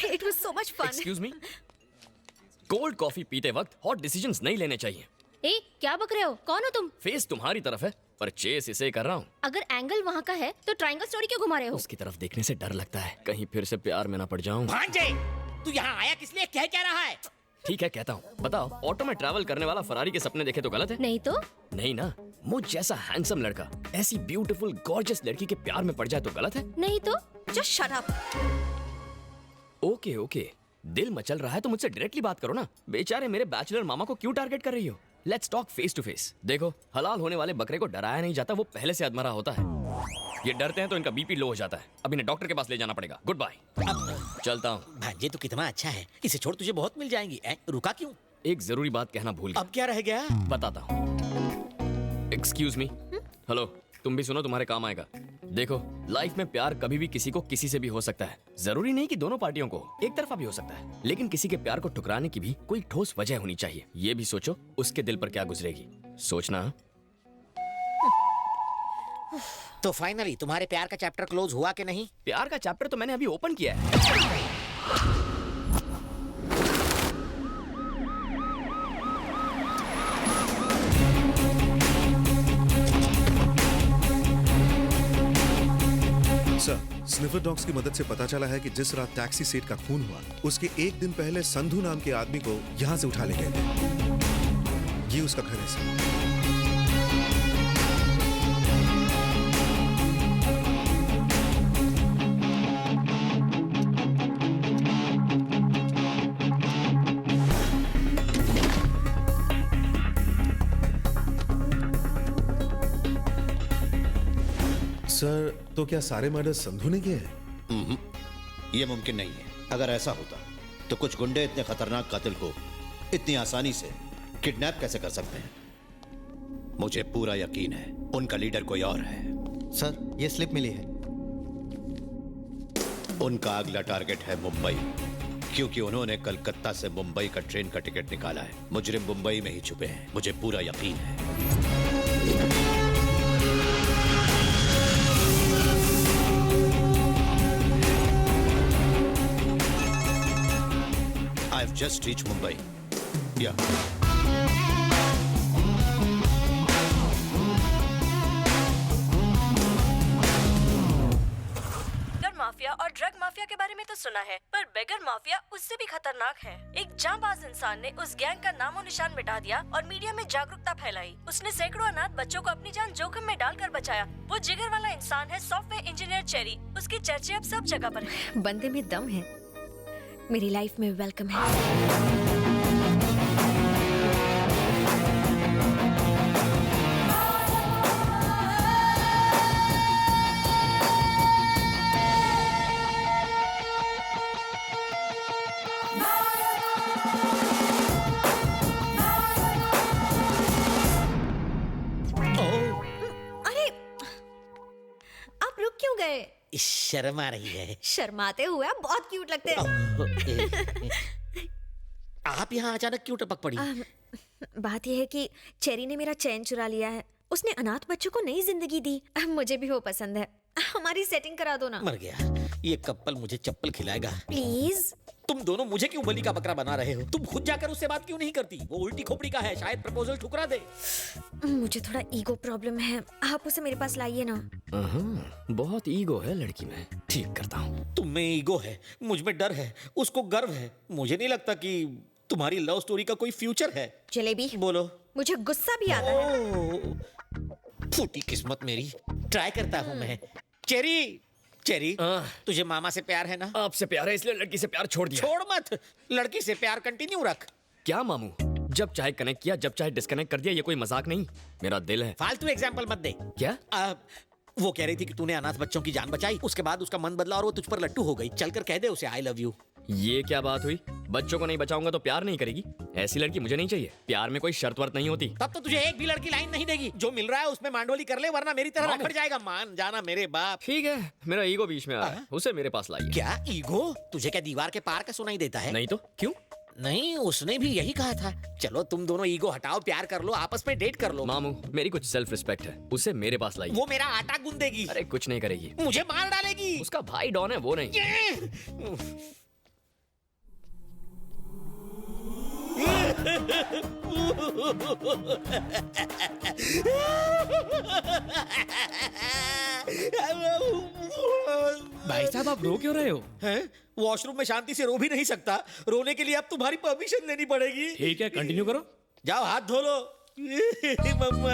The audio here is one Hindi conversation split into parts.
It was so much fun. Excuse me, cold coffee पीते वक्त हॉट डिसीजंस नहीं लेने चाहिए। ए, क्या बक रहे हो? कौन हो तुम? फेस तुम्हारी तरफ है पर चेस इसे कर रहा हूँ। अगर एंगल वहाँ का है तो ट्रायंगल स्टोरी क्यों घुमा रहे हो? उसकी तरफ देखने से डर लगता है, कहीं फिर से प्यार में ना पड़ जाऊं। भांजे, तू यहाँ आया किस लिए? कह क्या रहा है? ठीक है कहता हूँ, बताओ ऑटो में ट्रैवल करने वाला फरारी के सपने देखे तो गलत है? नहीं तो? नहीं ना, मुझ जैसा हैंडसम लड़का ऐसी ब्यूटीफुल गॉर्जियस लड़की के प्यार में पड़ जाए तो गलत है? नहीं तो? Just shut up. Okay okay, दिल मचल रहा है तो मुझसे डायरेक्टली बात करो ना। बेचारे मेरे बैचलर मामा को क्यों टारगेट कर रही हो? Let's talk face to face. देखो, हलाल होने वाले बकरे को डराया नहीं जाता, वो पहले से अधमरा होता है। ये डरते हैं तो इनका बीपी लो हो जाता है। अब इन्हें डॉक्टर के पास ले जाना पड़ेगा। गुड बाय, चलता हूँ। भांजे तू कितना अच्छा है, इसे छोड़ तुझे बहुत मिल जाएंगी। रुका क्यों? एक जरूरी बात कहना भूल गया। अब क्या रह गया? बताता हूँ। एक्सक्यूज मी, हेलो, तुम भी सुनो, तुम्हारे काम आएगा। देखो, लाइफ में प्यार कभी भी किसी को किसी से भी हो सकता है। जरूरी नहीं कि दोनों पार्टियों को, एक तरफा भी हो सकता है। लेकिन किसी के प्यार को ठुकराने की भी कोई ठोस वजह होनी चाहिए। ये भी सोचो उसके दिल पर क्या गुजरेगी। सोचना। तो फाइनली तुम्हारे प्यार का चैप्टर क्लोज हुआ कि नहीं? प्यार का चैप्टर तो मैंने अभी ओपन किया है। सर, स्निफर डॉग्स की मदद से पता चला है कि जिस रात टैक्सी सेठ का खून हुआ, उसके एक दिन पहले संधू नाम के आदमी को यहाँ से उठा ले गए थे। ये उसका घर है सर। सर, तो क्या सारे मर्डर संधू ने किए हैं? ये मुमकिन नहीं है। अगर ऐसा होता तो कुछ गुंडे इतने खतरनाक कातिल को इतनी आसानी से किडनैप कैसे कर सकते हैं? मुझे पूरा यकीन है उनका लीडर कोई और है। सर, ये स्लिप मिली है। उनका अगला टारगेट है मुंबई, क्योंकि उन्होंने कलकत्ता से मुंबई का ट्रेन का टिकट निकाला है। मुजरिम मुंबई में ही छुपे हैं, मुझे पूरा यकीन है। I've just reached Mumbai. Yeah. Mafia और ड्रग माफिया के बारे में तो सुना है, पर बेगर माफिया उससे भी खतरनाक है। एक जांबाज इंसान ने उस गैंग का नामो निशान मिटा दिया और मीडिया में जागरूकता फैलाई। उसने सैकड़ों अनाथ बच्चों को अपनी जान जोखिम में डालकर बचाया। वो जिगर वाला इंसान है सॉफ्टवेयर इंजीनियर चेरी। उसकी चर्चे अब सब जगह पर है। बंदे में दम है। मेरी लाइफ में वेलकम है। शर्म आ रही है। शर्माते हुए आप बहुत क्यूट लगते हैं। आप यहाँ अचानक क्यों टपक पड़ी? बात यह है कि चेरी ने मेरा चैन चुरा लिया है। उसने अनाथ बच्चों को नई जिंदगी दी। मुझे भी वो पसंद है। हमारी सेटिंग करा दो ना। मर गया। ये कपल मुझे चप्पल खिलाएगा। प्लीज। तुम दोनों मुझे क्यों बलि का बकरा बना रहे हो? तुम खुद जाकर उससे बात क्यों नहीं करती? वो उल्टी खोपड़ी का है, शायद प्रपोजल ठुकरा दे। मुझे थोड़ा ईगो प्रॉब्लम है, आप उसे मेरे पास लाइए ना। बहुत ईगो है लड़की में, ठीक करता हूँ। तुम में ईगो है, मुझ में डर है, उसको गर्व है। मुझे नहीं लगता कि तुम्हारी लव स्टोरी का कोई फ्यूचर है। जलेबी बोलो। मुझे गुस्सा भी आता है। फूटी किस्मत मेरी। ट्राई करता हूँ मैं। चेरी, चेरी, तुझे मामा से प्यार है ना? आपसे प्यार है इसलिए लड़की से प्यार छोड़ दिया। छोड़ मत, लड़की से प्यार कंटिन्यू रख। क्या मामू, जब चाहे कनेक्ट किया, जब चाहे डिस्कनेक्ट कर दिया। ये कोई मजाक नहीं, मेरा दिल है। फालतू एग्जाम्पल मत दे। क्या? वो कह रही थी कि तूने अनाथ बच्चों की जान बचाई, उसके बाद उसका मन बदला और वो तुझ पर लट्टू हो गई। चलकर कह दे उसे आई लव यू। ये क्या बात हुई? बच्चों को नहीं बचाऊंगा तो प्यार नहीं करेगी? ऐसी लड़की मुझे नहीं चाहिए। प्यार में कोई शर्त वर्त नहीं होती। तब तो तुझे एक भी लड़की लाइन नहीं देगी। जो मिल रहा है उसमें मांडोली कर ले, वरना मेरी तरह रखड़ जाएगा। मान जाना मेरे बाप। ठीक है, मेरा ईगो बीच में आ रहा है, उसे मेरे पास लाइए। क्या ईगो? तुझे क्या दीवार के पार का सुनाई देता है? नहीं तो क्यों? नहीं, उसने भी यही कहा था। चलो तुम दोनों ईगो हटाओ, प्यार कर लो, आपस में डेट कर लो। मामू, मेरी कुछ सेल्फ रिस्पेक्ट है, उसे मेरे पास लाइए। वो मेरा आटा गूंदेगी। अरे कुछ नहीं करेगी, मुझे मार डालेगी। उसका भाई डॉन है, वो नहीं। भाई साहब आप रो क्यों रहे हो? हैं? वॉशरूम में शांति से रो भी नहीं सकता, रोने के लिए अब तुम्हारी परमिशन लेनी पड़ेगी। ठीक है, कंटिन्यू करो। जाओ हाथ धो लो। मम्मा,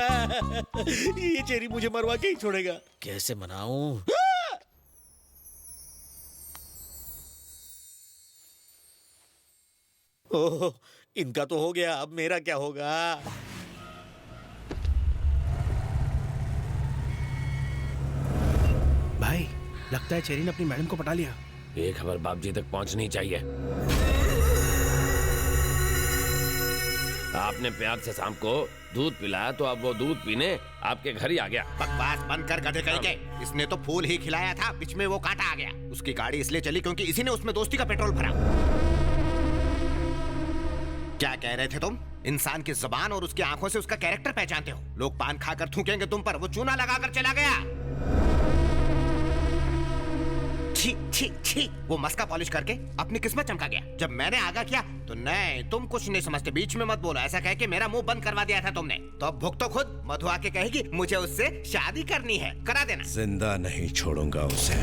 ये चेरी मुझे मरवा के ही छोड़ेगा। कैसे मनाऊं? ओह, इनका तो हो गया, अब मेरा क्या होगा? भाई लगता है चेरी ने अपनी मैडम को पटा लिया। ये खबर बाप जी तक पहुंचनी चाहिए। आपने प्यार से शाम को दूध पिलाया तो अब वो दूध पीने आपके घर ही आ गया। बकवास बंद कर गधे कहीं के। इसने तो फूल ही खिलाया था, बीच में वो कांटा आ गया। उसकी गाड़ी इसलिए चली क्योंकि इसी ने उसमें दोस्ती का पेट्रोल भरा। क्या कह रहे थे तुम? इंसान की जुबान और उसकी आंखों से उसका कैरेक्टर पहचानते हो। लोग पान खाकर थूकेंगे तुम पर, वो चूना लगाकर चला गया। छी छी छी, वो मस्का पॉलिश करके अपनी किस्मत चमका गया। जब मैंने आगाह किया तो नहीं, तुम कुछ नहीं समझते, बीच में मत बोलो, ऐसा कह के मेरा मुंह बंद करवा दिया था तुमने। तो अब भुगतो खुद। मधु आके कहेगी मुझे उससे शादी करनी है, करा देना। जिंदा नहीं छोड़ूंगा उसे।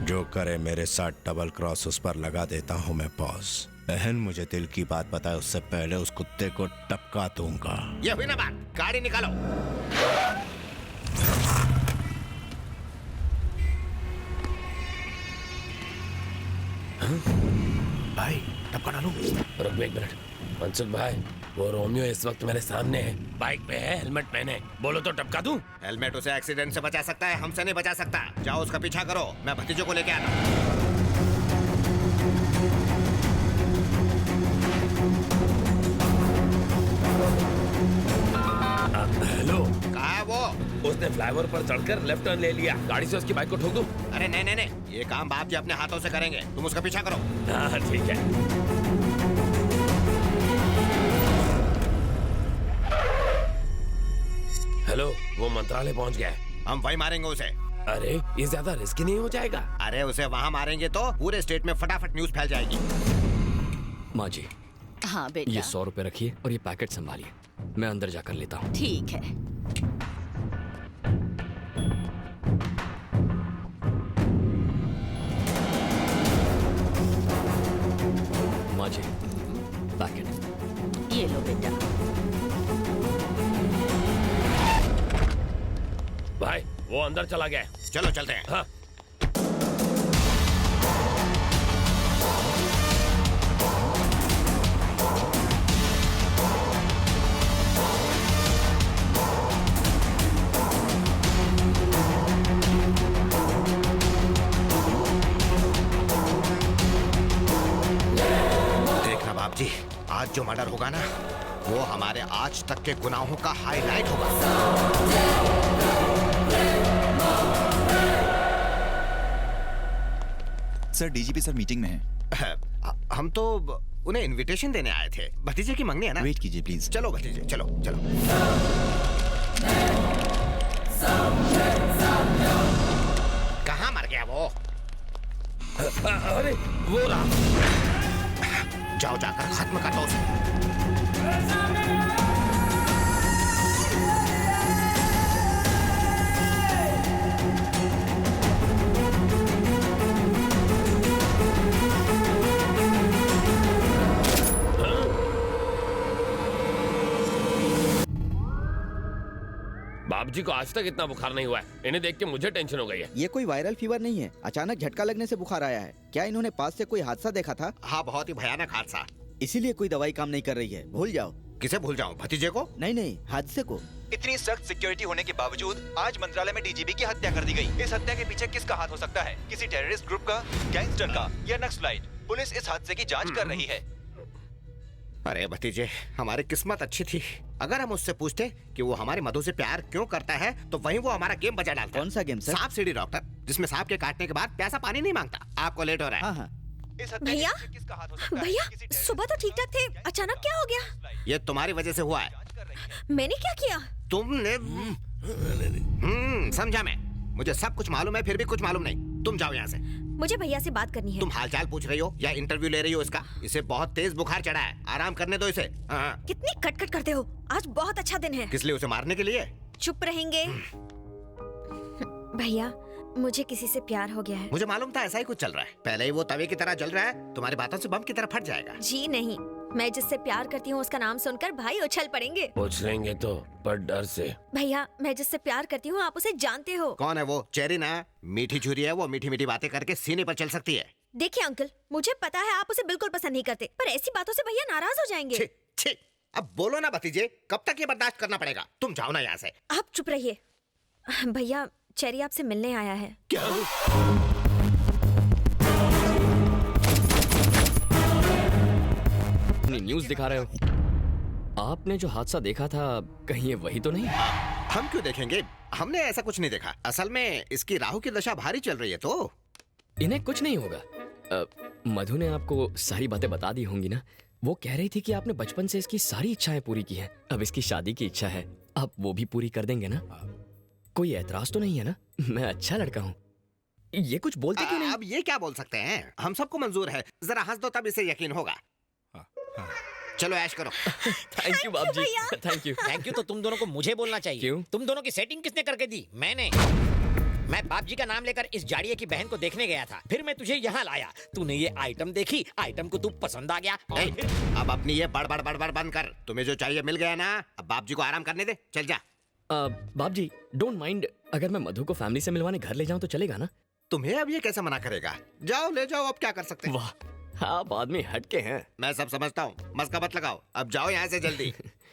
जो करे मेरे साथ डबल क्रॉस उस पर लगा देता हूँ मैं पॉज। बहन मुझे दिल की बात बताए उससे पहले उस कुत्ते को टपका दूंगा। ये हुई ना बात, गाड़ी निकालो। भाई टपका डालो। रुक एक मिनट। मनसुख भाई, वो रोमियो इस वक्त मेरे सामने है, बाइक पे है, हेलमेट पहने। बोलो तो टपका दूं? हेलमेट उसे एक्सीडेंट से बचा सकता है, हमसे नहीं बचा सकता। जाओ उसका पीछा करो, मैं भतीजों को लेके आता हूँ। हेलो, कहाँ है वो? उसने फ्लाईओवर पर चढ़कर लेफ्ट टर्न ले लिया। गाड़ी से उसकी बाइक को ठोक दूं? अरे नहीं नहीं नहीं, ये काम बाप जी अपने हाथों से करेंगे, तुम उसका पीछा करो। हाँ ठीक है। हेलो, वो मंत्रालय पहुंच गया है। हम वही मारेंगे उसे। अरे ये ज्यादा रिस्की नहीं हो जाएगा? अरे उसे वहाँ मारेंगे तो पूरे स्टेट में फटाफट न्यूज फैल जाएगी। माँ जी, हाँ बेटा, ये 100 रुपए रखिए और ये पैकेट संभालिए, मैं अंदर जाकर लेता हूँ। ठीक है। माँ जी, पैकेट। ये लो बेटा। भाई वो अंदर चला गया है। चलो चलते हैं। हाँ। देखना बाप जी, आज जो मर्डर होगा ना, वो हमारे आज तक के गुनाहों का हाईलाइट होगा। सर डीजीपी सर मीटिंग में है। हम तो उन्हें इनविटेशन देने आए थे। भतीजे की मंगनी है ना। वेट कीजिए प्लीज। चलो भतीजे, चलो चलो। कहाँ मर गया वो? अरे वो रहा। जाओ जाकर खत्म कर दो उसे। बाप जी को आज तक इतना बुखार नहीं हुआ है। इन्हें देख के मुझे टेंशन हो गई है। ये कोई वायरल फीवर नहीं है, अचानक झटका लगने से बुखार आया है। क्या इन्होंने पास से कोई हादसा देखा था? हाँ, बहुत ही भयानक हादसा। इसीलिए कोई दवाई काम नहीं कर रही है। भूल जाओ। किसे भूल जाऊं? भतीजे को? नहीं नहीं, हादसे को। इतनी सख्त सिक्योरिटी होने के बावजूद आज मंत्रालय में डीजीपी की हत्या कर दी गई। इस हत्या के पीछे किसका हाथ हो सकता है? किसी टेररिस्ट ग्रुप का, गैंगस्टर का या नक्सलाइट? पुलिस इस हादसे की जांच कर रही है। अरे भतीजे, हमारी किस्मत अच्छी थी। अगर हम उससे पूछते कि वो हमारी मधु से प्यार क्यों करता है, तो वहीं वो हमारा गेम बजा डालता। कौन सा गेम सर? सांप सीढ़ी डॉक्टर, जिसमें सांप के काटने के बाद प्यासा पानी नहीं मांगता। आपको लेट हो रहा है। हाँ हाँ। इस हत्या भैया, के पीछे किसका हाथ हो सकता है? भैया, किसी terrorist सुबह तो ठीक ठाक थे, अचानक क्या हो गया? ये तुम्हारी वजह से हुआ है। मैंने क्या किया? तुमने समझा मैं। मुझे सब कुछ मालूम है, फिर भी कुछ मालूम नहीं। तुम जाओ यहाँ से। मुझे भैया से बात करनी है। तुम हालचाल पूछ रही हो या इंटरव्यू ले रही हो इसका? इसे बहुत तेज बुखार चढ़ा है, आराम करने दो इसे। हाँ। कितनी कटकट करते हो, आज बहुत अच्छा दिन है। किस लिए? उसे मारने के लिए? चुप रहेंगे? भैया मुझे किसी से प्यार हो गया है। मुझे मालूम था ऐसा ही कुछ चल रहा है। पहले ही वो तवे की तरह जल रहा है, तुम्हारी बातों से बम की तरह फट जाएगा। जी नहीं, मैं जिससे प्यार करती हूँ उसका नाम सुनकर भाई उछल पड़ेंगे। उछलेंगे तो, पर डर से। भैया मैं जिससे प्यार करती हूँ आप उसे जानते हो। कौन है वो? चेरी ना? मीठी छुरी है वो, मीठी मीठी बातें करके सीने पर चल सकती है। देखिए अंकल, मुझे पता है आप उसे बिल्कुल पसंद नहीं करते, पर ऐसी बातों से भैया नाराज हो जाएंगे। छी, छी, अब बोलो ना भतीजे, कब तक ये बर्दाश्त करना पड़ेगा? तुम जाओ ना यहाँ से। आप चुप रहिए। भैया चेरी आपसे मिलने आया है। क्या? न्यूज़ दिखा रहे हो? आपने जो हादसा देखा था कहीं ये वही तो नहीं? हम क्यों देखेंगे? हमने ऐसा कुछ नहीं देखा। असल में इसकी राहु की दशा भारी चल रही है तो इन्हें कुछ नहीं होगा। मधु ने आपको सारी बातें बता दी होंगी ना? वो कह रही थी कि आपने बचपन से इसकी सारी इच्छाएं पूरी की हैं। अब इसकी शादी की इच्छा है, आप वो भी पूरी कर देंगे ना? कोई ऐतराज तो नहीं है ना? मैं अच्छा लड़का हूँ। ये कुछ बोलते क्यों नहीं? अब ये क्या बोल सकते हैं? हम सबको मंजूर है, जरा हंस दो तब इसे यकीन होगा। चलो ऐश करो। थैंक यू बाप जी, थैंक यू। थैंक यू तो तुम दोनों को मुझे बोलना चाहिए। क्यों? तुम दोनों की सेटिंग किसने करके दी? मैंने। मैं बाप जी का नाम लेकर इस जाड़िये की बहन को देखने गया था, फिर मैं तुझे यहाँ लाया। तूने ये आइटम देखी, आइटम को तू पसंद आ गया। अब अपनी ये बड़बड़ बड़बड़ बंद कर। तुम्हें जो चाहिए मिल गया ना, अब बाप जी को आराम करने दे। चल जा। बाप जी डोंट माइंड, अगर मैं मधु को फैमिली से मिलवाने घर ले जाऊं तो चलेगा ना? तुम्हें अब ये कैसे मना करेगा? जाओ ले जाओ, अब क्या कर सकते हैं। वाह आप आदमी हटके हैं। मैं सब समझता हूँ, मस्का मत लगाओ। अब जाओ यहाँ से जल्दी।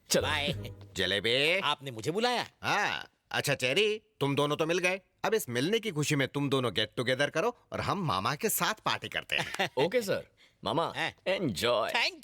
चलो। बाय। जलेबी, आपने मुझे बुलाया? हाँ। अच्छा चेरी, तुम दोनों तो मिल गए। अब इस मिलने की खुशी में तुम दोनों गेट टुगेदर करो और हम मामा के साथ पार्टी करते हैं। Okay sir, mama enjoy. Thank you.